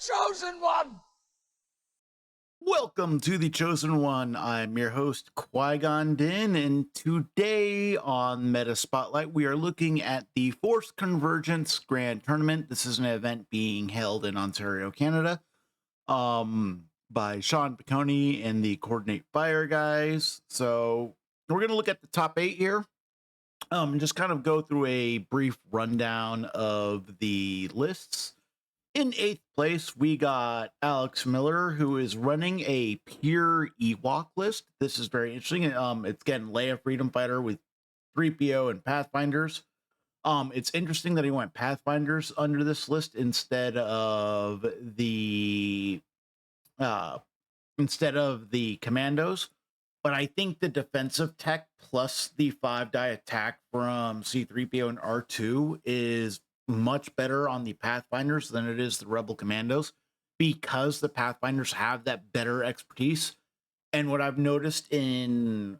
Chosen One! Welcome to The Chosen One. I'm your host, Qui-Gon Din, and today on Meta Spotlight, we are looking at the Force Convergence Grand Tournament. This is an event being held in Ontario, Canada, by Sean Piccone and the Coordinate Fire guys. So we're going to look at the top 8 here, and just kind of go through a brief rundown of the lists. In 8th place, we got Alex Miller, who is running a pure Ewok list. This is very interesting. It's getting Leia Freedom Fighter with 3PO and Pathfinders. It's interesting that he went Pathfinders under this list instead of the Commandos. But I think the defensive tech plus the 5-die attack from C3PO and R2 is much better on the Pathfinders than it is the Rebel Commandos, because the Pathfinders have that better expertise. And what I've noticed in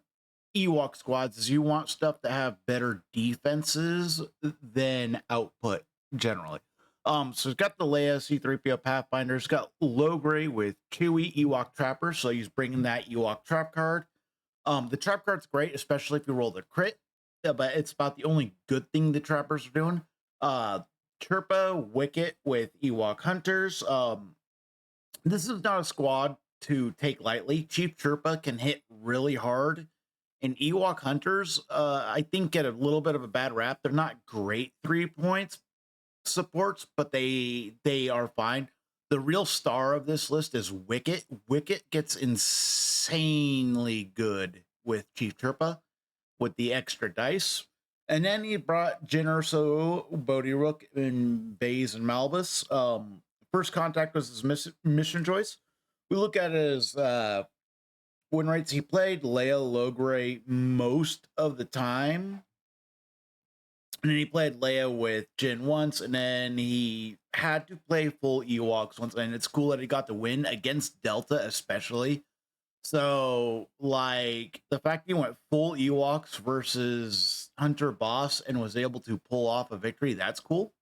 Ewok squads is you want stuff that have better defenses than output generally. So it's got the Leia C3PO Pathfinder. It's got Logray with Chewie Ewok Trapper, so he's bringing that Ewok Trap card. The Trap card's great, especially if you roll the crit, but it's about the only good thing the Trappers are doing. Chirpa Wicket with Ewok Hunters. This is not a squad to take lightly. Chief Chirpa can hit really hard, and Ewok Hunters, I think, get a little bit of a bad rap. They're not great 3-point supports, but they are fine. The real star of this list is Wicket. Wicket gets insanely good with Chief Chirpa with the extra dice. And then he brought Jyn Erso, Bodhi Rook, and Baze and Malbus. First contact was his mission choice. We look at it as win rates. He played Leia Logray most of the time. And then he played Leia with Jyn once, and then he had to play full Ewoks once. And it's cool that he got to win against Delta, especially. So, like, the fact he went full Ewoks versus Hunter Boss and was able to pull off a victory, that's cool.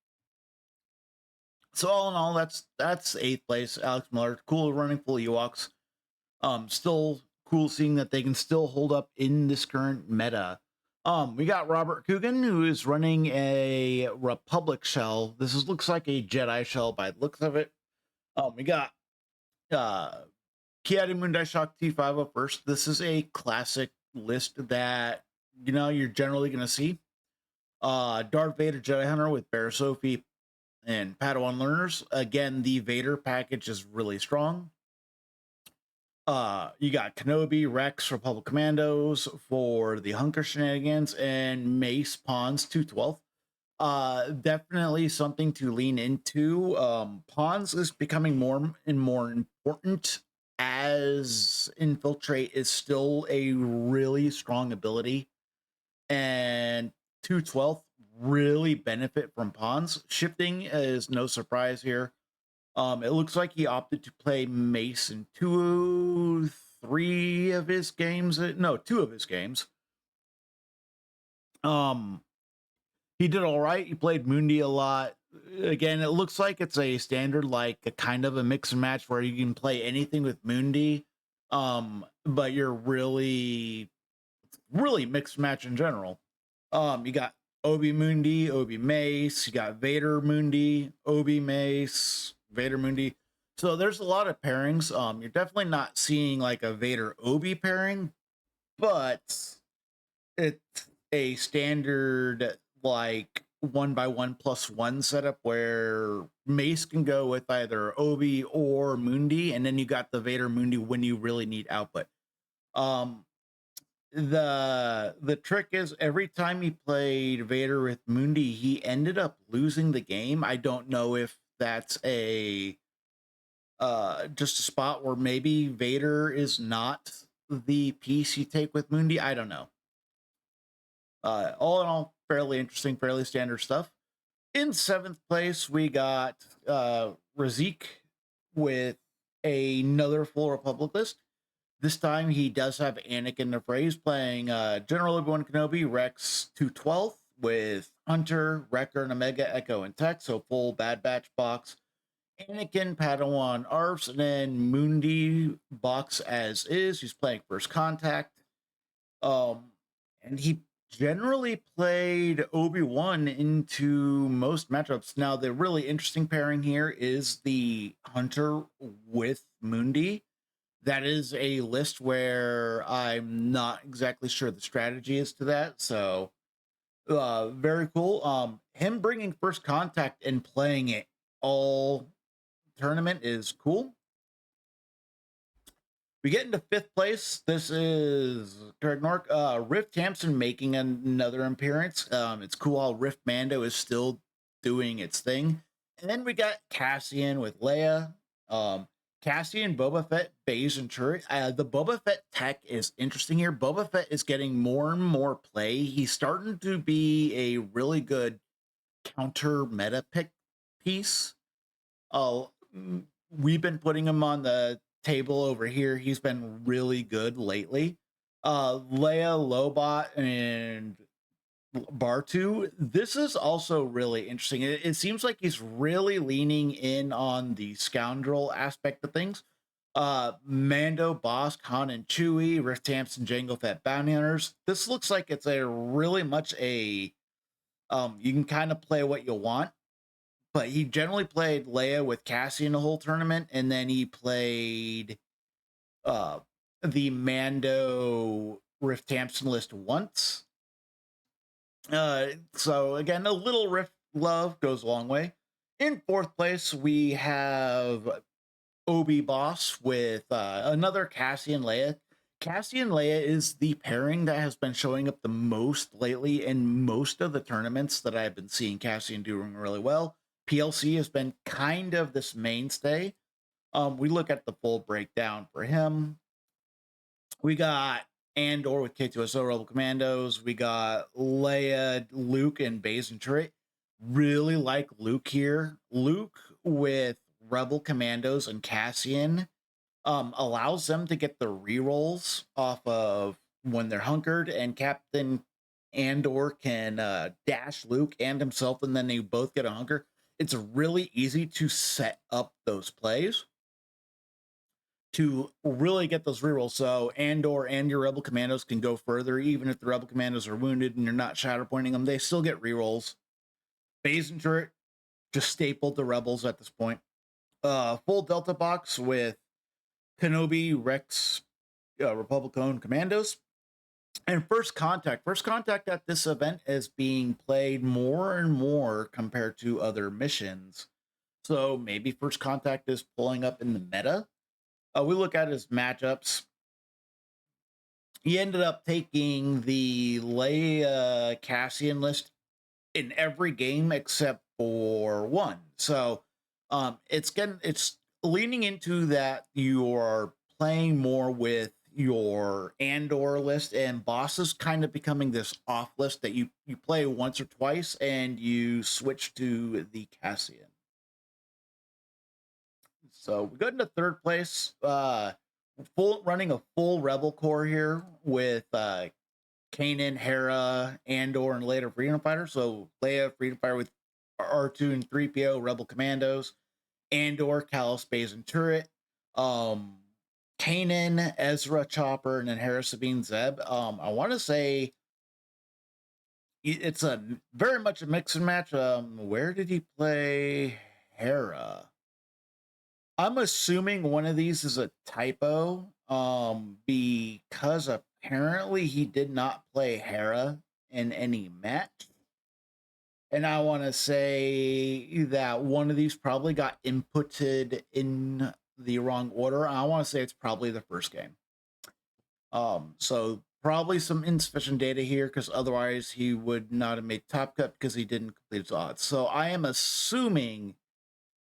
So, all in all, that's 8th place. Alex Miller, cool running full Ewoks. Still cool seeing that they can still hold up in this current meta. We got Robert Coogan, who is running a Republic shell. This looks like a Jedi shell by the looks of it. We got Kiadi Mundai Shock T50 first. This is a classic list that, you're generally going to see. Darth Vader Jedi Hunter with Bear Sophie and Padawan Learners. Again, the Vader package is really strong. You got Kenobi, Rex, Republic Commandos for the Hunker shenanigans, and Mace Pawns 212. Definitely something to lean into. Pawns is becoming more and more important, as Infiltrate is still a really strong ability, and 212 really benefit from Pawns. Shifting is no surprise here. It looks like he opted to play Mace in 2 of his games. He did all right. He played Mundi a lot. Again, it looks like it's a standard, like a kind of a mix and match where you can play anything with Mundi, but you're really mixed match in general. You got Obi Mundi, Obi Mace. You got Vader Mundi, Obi Mace, Vader Mundi. So there's a lot of pairings. You're definitely not seeing like a Vader Obi pairing, but it's a standard like 1x1+1 setup where Mace can go with either Obi or Mundi, and then you got the Vader Mundi when you really need output. The trick is every time he played Vader with Mundi, he ended up losing the game. I don't know if that's a just a spot where maybe Vader is not the piece you take with Mundi. I don't know. All in all, fairly interesting, fairly standard stuff. In 7th place, we got Razik with another full Republic list. This time he does have Anakin the Phrase playing General Obi-Wan Kenobi, Rex 212 with Hunter, Wrecker, and Omega, Echo, and Tech, so full Bad Batch box. Anakin, Padawan, Arps, and then Mundi box as is. He's playing First Contact. And he generally played Obi-Wan into most matchups. Now, the really interesting pairing here is the Hunter with Mundi. That is a list where I'm not exactly sure the strategy is to that. So, very cool. Him bringing First Contact and playing it all tournament is cool. We get into 5th place. This is Greg Nork. Rift Hampson making another appearance. It's cool how Rift Mando is still doing its thing. And then we got Cassian with Leia. Cassian, Boba Fett, Baze, and Turret. The Boba Fett tech is interesting here. Boba Fett is getting more and more play. He's starting to be a really good counter meta pick piece. We've been putting him on the table over here. He's been really good lately. Leia, Lobot, and Bartu. This is also really interesting. It seems like he's really leaning in on the scoundrel aspect of things. Mando, Boss, Khan, and Chewie, Rift Hampson, Jango Fett, Bounty Hunters. This looks like it's a really much a you can kind of play what you want. But he generally played Leia with Cassian the whole tournament, and then he played the Mando Rift Hampson list once. So again, a little Rift love goes a long way. In 4th place, we have Obi Boss with another Cassian Leia. Cassian Leia is the pairing that has been showing up the most lately in most of the tournaments that I've been seeing Cassian doing really well. PLC has been kind of this mainstay. We look at the full breakdown for him. We got Andor with K2SO Rebel Commandos. We got Leia, Luke, and Baze and Turret. Really like Luke here. Luke with Rebel Commandos and Cassian allows them to get the rerolls off of when they're hunkered, and Captain Andor can dash Luke and himself, and then they both get a hunker. It's really easy to set up those plays to really get those rerolls. So Andor and your Rebel Commandos can go further, even if the Rebel Commandos are wounded and you're not Shatterpointing them, they still get rerolls. Baze and Turret just stapled the Rebels at this point. Full Delta box with Kenobi, Rex, Republican Commandos. And First Contact. First Contact at this event is being played more and more compared to other missions. So maybe First Contact is pulling up in the meta. We look at his matchups. He ended up taking the Leia Cassian list in every game except for one. So it's leaning into that you are playing more with your Andor list, and Boss is kind of becoming this off list that you play once or twice and you switch to the Cassian. So we go into 3rd place, running a full Rebel core here with Kanan, Hera, Andor, and later Freedom Fighter. So Leia, Freedom Fighter with R2 and 3PO, Rebel Commandos, Andor, Callus, Baze, and Turret. Kanan, Ezra, Chopper, and then Hera, Sabine, Zeb. I want to say it's a very much a mix and match. Where did he play Hera? I'm assuming one of these is a typo, because apparently he did not play Hera in any match. And I want to say that one of these probably got inputted in the wrong order. I want to say it's probably the first game. So probably some insufficient data here, because otherwise he would not have made Top Cut because he didn't complete his odds. So I am assuming,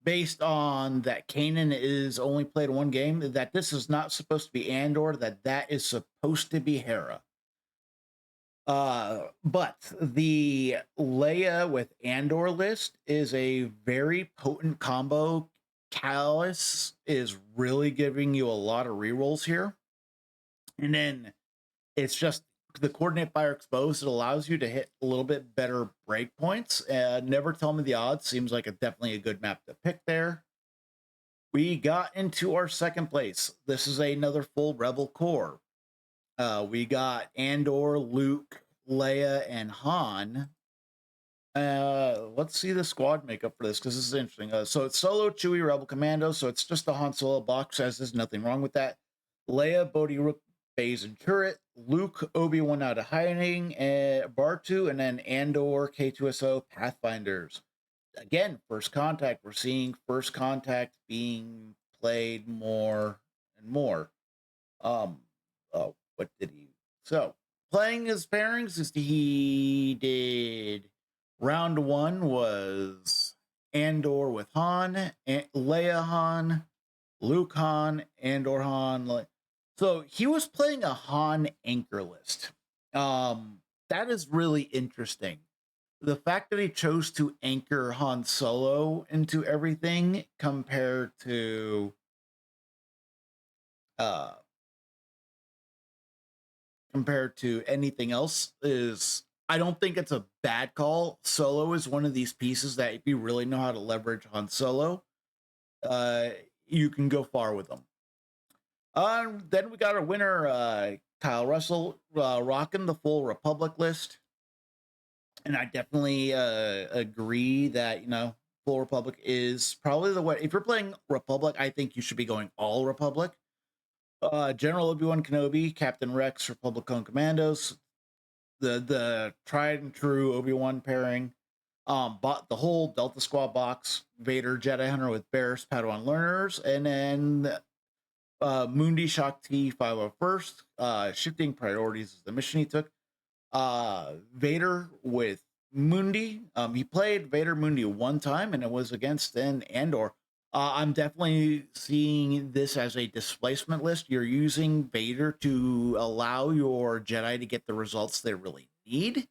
based on that Kanan is only played one game, that this is not supposed to be Andor, that is supposed to be Hera. But the Leia with Andor list is a very potent combo. Callus is really giving you a lot of rerolls here. And then it's just the coordinate fire exposed. It allows you to hit a little bit better breakpoints. Never Tell Me the Odds seems like definitely a good map to pick there. We got into our second place. This is another full Rebel core. We got Andor, Luke, Leia, and Han. Let's see the squad makeup for this because this is interesting. So it's Solo, Chewie, Rebel Commando. So it's just a Han Solo box, as there's nothing wrong with that. Leia, Bodhi, Rook, Baze, and Turret. Luke, Obi-Wan out of hiding, and Bartu, and then Andor, K2SO, Pathfinders. Again, First Contact. We're seeing First Contact being played more and more. Oh, what did he? So playing his pairings is he did. Round one was Andor with Han, Leia Han, Luke Han, Andor Han. So he was playing a Han anchor list. That is really interesting. The fact that he chose to anchor Han Solo into everything compared to uh anything else is, I don't think it's a bad call. Solo is one of these pieces that if you really know how to leverage Han Solo, you can go far with them. Then we got our winner, Kyle Russell, rocking the full Republic list. And I definitely agree that, full Republic is probably the way. If you're playing Republic, I think you should be going all Republic. General Obi-Wan Kenobi, Captain Rex, Republic Clone Commandos, the tried and true Obi-Wan pairing. Bought the whole Delta Squad box, Vader Jedi Hunter with Barris Padawan Learners, and then Mundi Shakti 501st, shifting priorities is the mission he took. Vader with Mundi. He played Vader Mundi one time, and it was against an Andor. I'm definitely seeing this as a displacement list. You're using Vader to allow your Jedi to get the results they really need.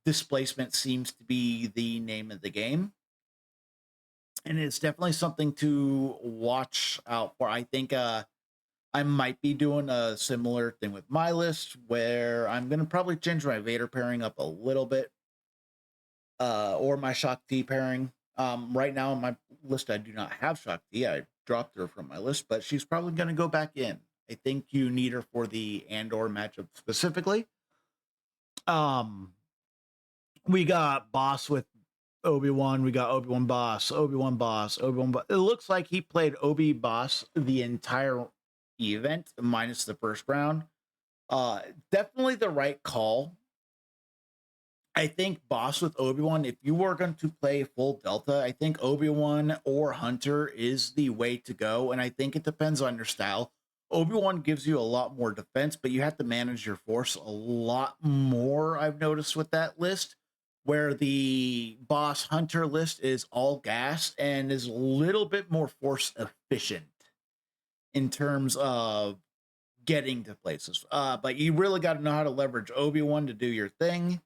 Displacement seems to be the name of the game. And it's definitely something to watch out for. I think I might be doing a similar thing with my list where I'm going to probably change my Vader pairing up a little bit, or my Shakti pairing. Right now on my list, I do not have Shakti. I dropped her from my list, but she's probably going to go back in. I think you need her for the Andor matchup specifically. We got Boss with Obi-Wan. We got Obi-Wan Boss, Obi-Wan Boss, Obi-Wan Boss. It looks like he played Obi Boss the entire event minus the first round. Definitely the right call. I think Boss with Obi-Wan, if you were going to play full Delta, I think Obi-Wan or Hunter is the way to go. And I think it depends on your style. Obi-Wan gives you a lot more defense, but you have to manage your force a lot more, I've noticed with that list, where the Boss Hunter list is all gas and is a little bit more force efficient in terms of getting to places. But you really got to know how to leverage Obi-Wan to do your thing.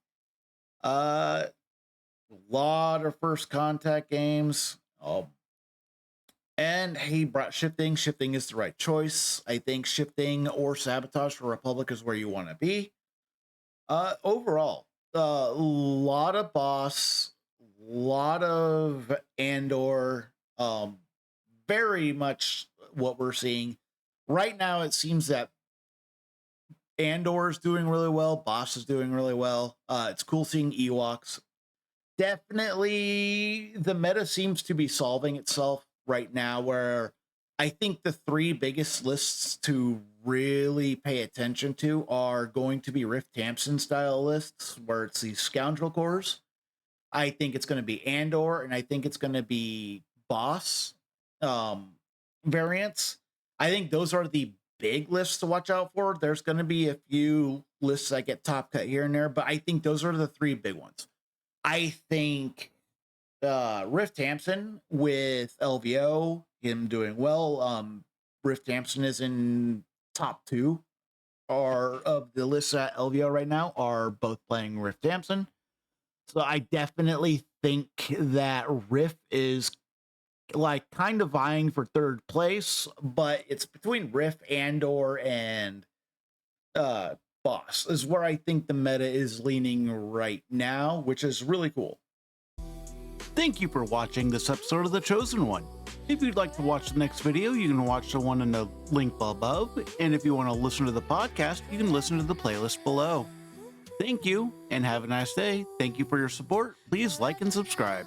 A lot of First Contact games. And he brought shifting. Shifting is the right choice. I think shifting or sabotage for Republic is where you want to be. Overall, a lot of Boss, lot of Andor. Very much what we're seeing right now. It seems that Andor is doing really well. Boss is doing really well. It's cool seeing Ewoks. Definitely the meta seems to be solving itself right now, where I think the three biggest lists to really pay attention to are going to be Riff Tamson style lists, where it's these scoundrel cores. I think it's going to be Andor, and I think it's going to be Boss variants. I think those are the big lists to watch out for. There's going to be a few lists that get top cut here and there, but I think those are the three big ones. I think Riff Tamson with LVO, him doing well. Riff Tamson is in top two of the lists at LVO right now are both playing Riff Tamson. So I definitely think that Riff is like kind of vying for third place, but it's between Riff, Andor, and Boss is where I think the meta is leaning right now, which is really cool. Thank you for watching this episode of The Chosen One. If you'd like to watch the next video, you can watch the one in the link above. And if you want to listen to the podcast, you can listen to the playlist below. Thank you and have a nice day. Thank you for your support. Please like and subscribe.